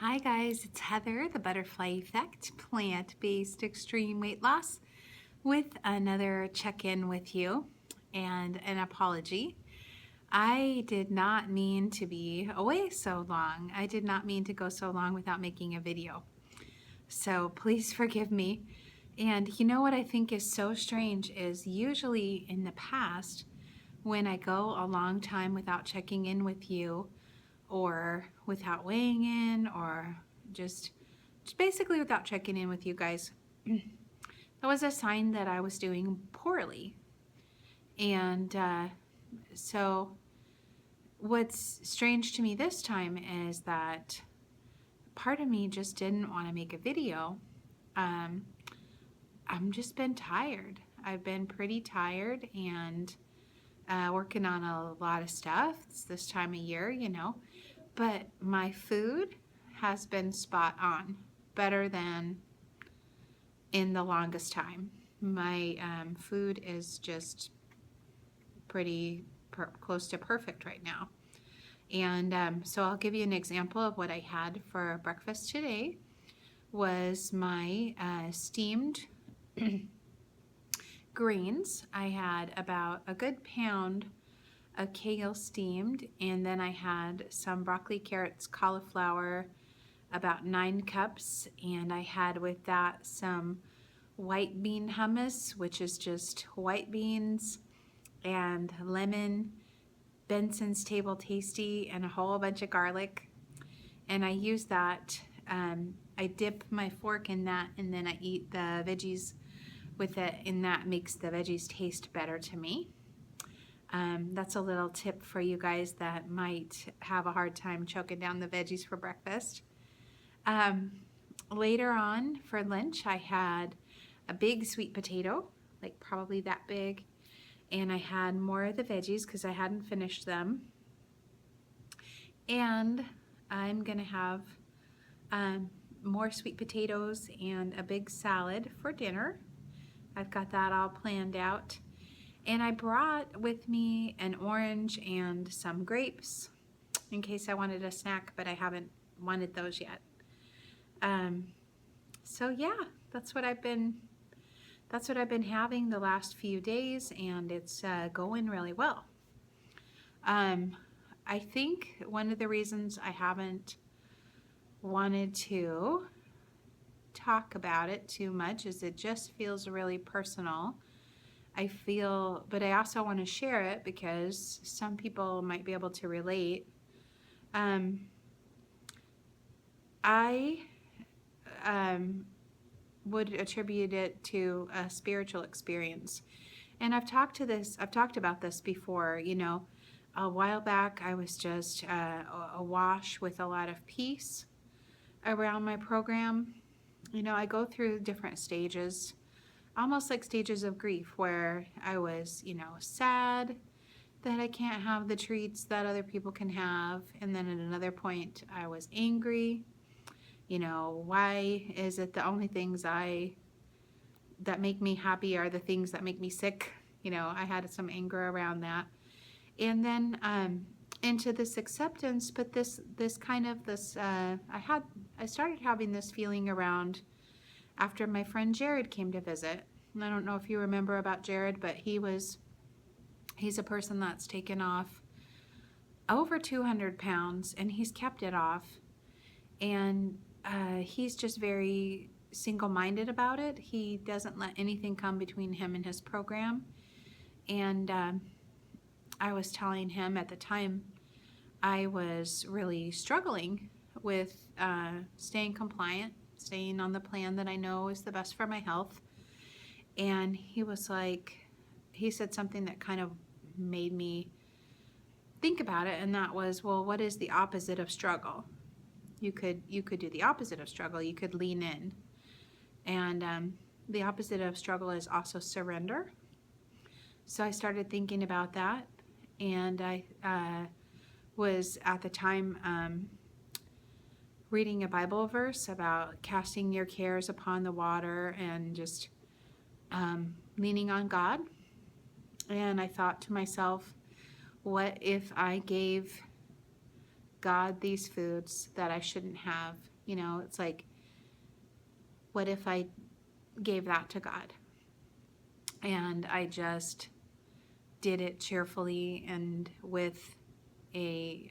Hi guys, it's Heather, the Butterfly Effect, plant-based extreme weight loss, with another check-in with you and an apology. I did not mean to be away so long. I did not mean to go so long without making a video. So please forgive me. And you know what I think is so strange is usually in the past, when I go a long time without checking in with you, or without weighing in, or just basically without checking in with you guys, that was a sign that I was doing poorly. And so what's strange to me this time is that part of me just didn't want to make a video. I'm just been tired. I've been pretty tired and working on a lot of stuff. It's this time of year, but my food has been spot on, better than in the longest time. My food is just pretty close to perfect right now. And so I'll give you an example of what I had for breakfast today. Was my steamed greens. I had about a good pound of kale steamed, and then I had some broccoli, carrots, cauliflower, about 9 cups, and I had with that some white bean hummus, which is just white beans and lemon, Benson's Table Tasty, and a whole bunch of garlic. And I use that, I dip my fork in that, and then I eat the veggies with it, and that makes the veggies taste better to me. That's a little tip for you guys that might have a hard time choking down the veggies for breakfast. Later on for lunch, I had a big sweet potato, like probably that big, and I had more of the veggies because I hadn't finished them. And I'm gonna have more sweet potatoes and a big salad for dinner. I've got that all planned out. And I brought with me an orange and some grapes in case I wanted a snack, but I haven't wanted those yet. So yeah, that's what I've been having the last few days, and it's going really well. I think one of the reasons I haven't wanted to talk about it too much is it just feels really personal. But I also want to share it because some people might be able to relate. I would attribute it to a spiritual experience. And I've talked about this before. A while back I was just awash with a lot of peace around my program. I go through different stages, almost like stages of grief, where I was, sad that I can't have the treats that other people can have. And then at another point I was angry. Why is it the only things that make me happy are the things that make me sick? I had some anger around that. And then into this acceptance, but I started having this feeling around after my friend Jared came to visit. And I don't know if you remember about Jared, but he's a person that's taken off over 200 pounds, and he's kept it off. And he's just very single-minded about it. He doesn't let anything come between him and his program. And I was telling him at the time I was really struggling with staying compliant, staying on the plan that I know is the best for my health. And he said something that kind of made me think about it, and that was, well, what is the opposite of struggle? You could do the opposite of struggle. You could lean in. And the opposite of struggle is also surrender. So I started thinking about that, and I was at the time reading a Bible verse about casting your cares upon the water and just leaning on God. And I thought to myself, what if I gave God these foods that I shouldn't have? You know, it's like, what if I gave that to God? And I just did it cheerfully and with a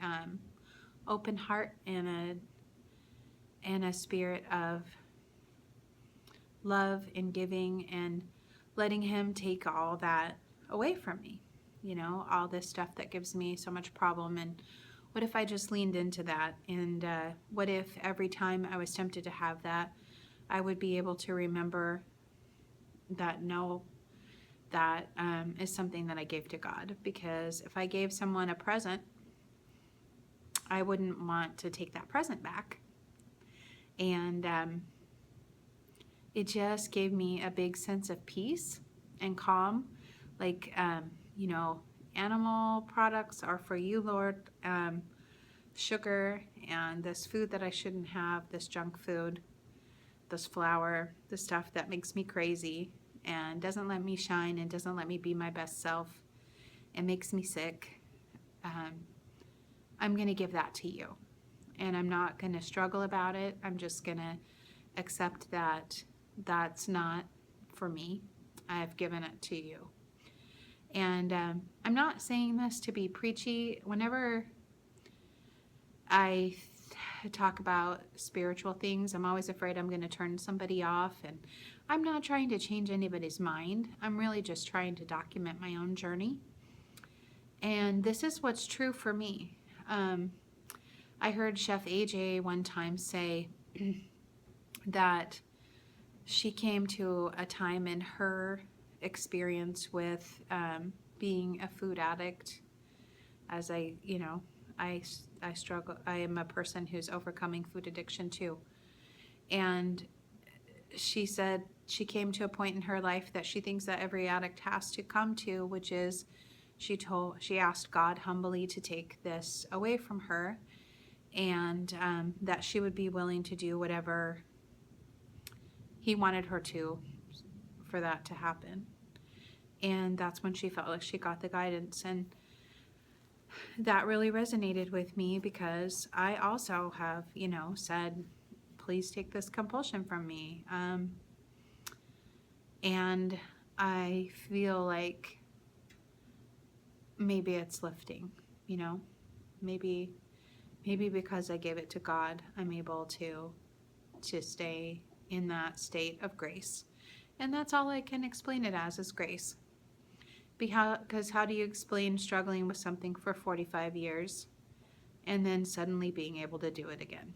open heart and a spirit of love and giving, and letting him take all that away from me. You know, all this stuff that gives me so much problem. And what if I just leaned into that? And what if every time I was tempted to have that, I would be able to remember that no, that is something that I gave to God. Because if I gave someone a present, I wouldn't want to take that present back. And it just gave me a big sense of peace and calm. Like, you know, animal products are for you, Lord. Sugar and this food that I shouldn't have, this junk food, this flour, the stuff that makes me crazy and doesn't let me shine and doesn't let me be my best self and makes me sick. I'm going to give that to you. And I'm not going to struggle about it. I'm just going to accept that that's not for me. I've given it to you. And I'm not saying this to be preachy. Whenever I talk about spiritual things, I'm always afraid I'm going to turn somebody off. And I'm not trying to change anybody's mind. I'm really just trying to document my own journey. And this is what's true for me. I heard Chef AJ one time say that she came to a time in her experience with being a food addict. As I struggle. I am a person who's overcoming food addiction too. And she said she came to a point in her life that she thinks that every addict has to come to, which is she asked God humbly to take this away from her, and that she would be willing to do whatever he wanted her to for that to happen. And that's when she felt like she got the guidance. And that really resonated with me, because I also have, said, please take this compulsion from me. And I feel like maybe it's lifting, maybe because I gave it to God, I'm able to stay in that state of grace. And that's all I can explain it as, is grace. Because how do you explain struggling with something for 45 years and then suddenly being able to do it again?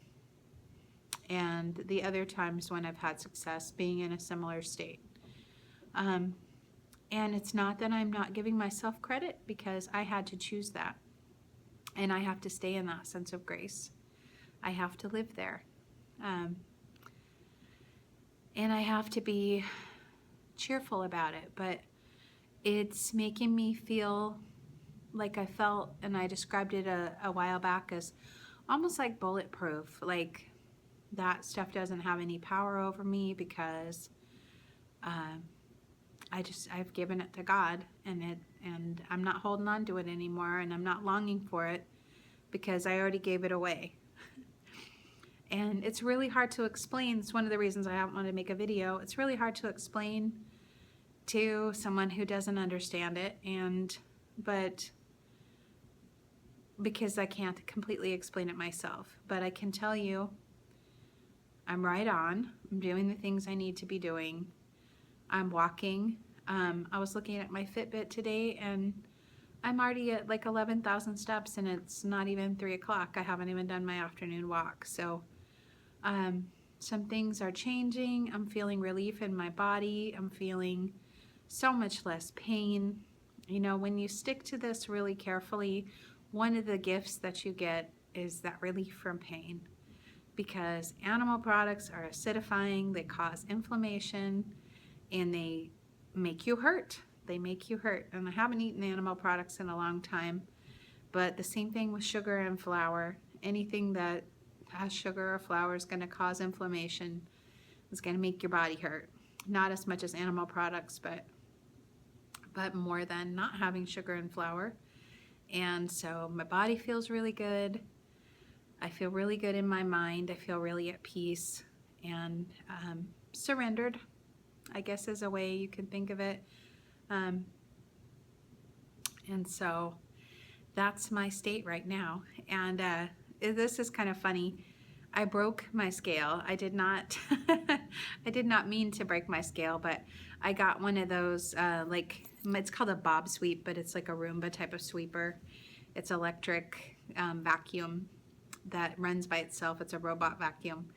And the other times when I've had success being in a similar state. And it's not that I'm not giving myself credit, because I had to choose that. And I have to stay in that sense of grace. I have to live there. And I have to be cheerful about it. But it's making me feel like I felt, and I described it a while back as almost like bulletproof. Like that stuff doesn't have any power over me, because I've given it to God, and I'm not holding on to it anymore, and I'm not longing for it, because I already gave it away. And it's really hard to explain. It's one of the reasons I haven't wanted to make a video. It's really hard to explain to someone who doesn't understand it, but because I can't completely explain it myself. But I can tell you, I'm right on. I'm doing the things I need to be doing. I'm walking. I was looking at my Fitbit today, and I'm already at like 11,000 steps, and it's not even 3 o'clock. I haven't even done my afternoon walk. So some things are changing. I'm feeling relief in my body. I'm feeling so much less pain. When you stick to this really carefully, one of the gifts that you get is that relief from pain. Because animal products are acidifying, they cause inflammation, and they make you hurt. They make you hurt. And I haven't eaten animal products in a long time, but the same thing with sugar and flour. Anything that has sugar or flour is going to cause inflammation. It's going to make your body hurt. Not as much as animal products, but more than not having sugar and flour. And so my body feels really good. I feel really good in my mind. I feel really at peace and surrendered, I guess is a way you can think of it. And so that's my state right now. And this is kind of funny. I broke my scale. I did not I did not mean to break my scale, but I got one of those like, it's called a bob sweep, but it's like a Roomba type of sweeper. It's electric vacuum that runs by itself. It's a robot vacuum.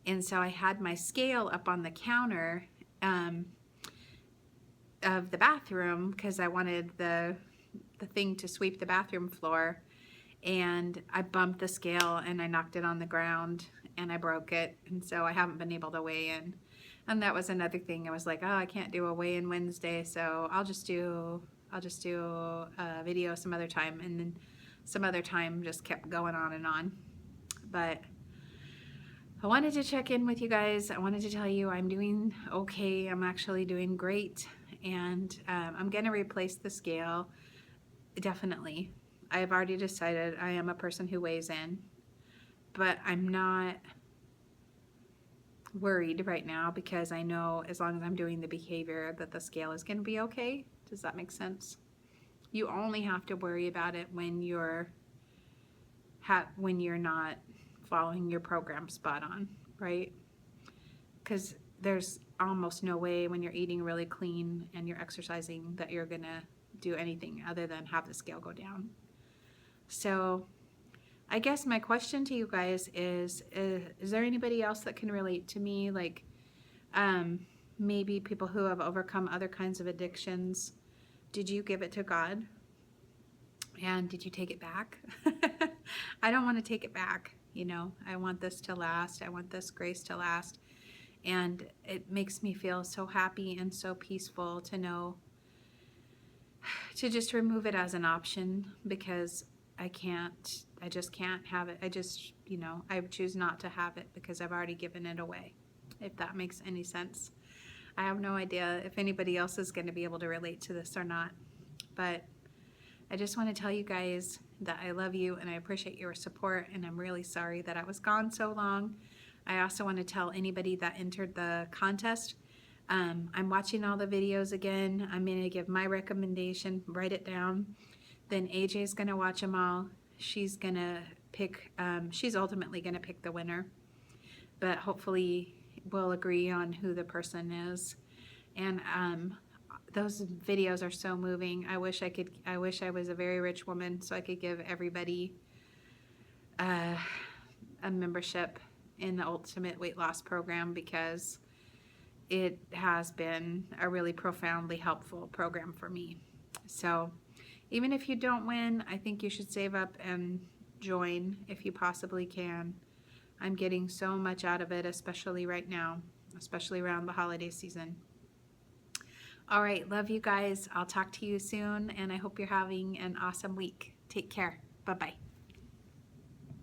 And so I had my scale up on the counter of the bathroom because I wanted the thing to sweep the bathroom floor, and I bumped the scale and I knocked it on the ground and I broke it, and so I haven't been able to weigh in. And that was another thing. I was like, oh, I can't do a weigh-in Wednesday, so I'll just do a video some other time. And then some other time just kept going on and on. But I wanted to check in with you guys. I wanted to tell you I'm doing okay. I'm actually doing great, and I'm gonna replace the scale. Definitely. I've already decided I am a person who weighs in, but I'm not worried right now because I know as long as I'm doing the behavior that the scale is going to be okay. Does that make sense? You only have to worry about it when you're not following your program spot on, right? Because there's almost no way when you're eating really clean and you're exercising that you're going to do anything other than have the scale go down. So I guess my question to you guys is there anybody else that can relate to me? Like maybe people who have overcome other kinds of addictions. Did you give it to God? And did you take it back? I don't want to take it back. You know, I want this to last. I want this grace to last. And it makes me feel so happy and so peaceful to know, to just remove it as an option, because I just can't have it. I choose not to have it because I've already given it away, if that makes any sense. I have no idea if anybody else is going to be able to relate to this or not, but I just want to tell you guys that I love you and I appreciate your support, and I'm really sorry that I was gone so long. I also want to tell anybody that entered the contest, I'm watching all the videos again. I'm going to give my recommendation, write it down. Then AJ's going to watch them all. She's going to pick, she's ultimately going to pick the winner. But hopefully we'll agree on who the person is. And those videos are so moving. I wish I was a very rich woman so I could give everybody a membership in the Ultimate Weight Loss Program, because it has been a really profoundly helpful program for me. So even if you don't win, I think you should save up and join if you possibly can. I'm getting so much out of it, especially right now, especially around the holiday season. All right, love you guys. I'll talk to you soon, and I hope you're having an awesome week. Take care. Bye-bye.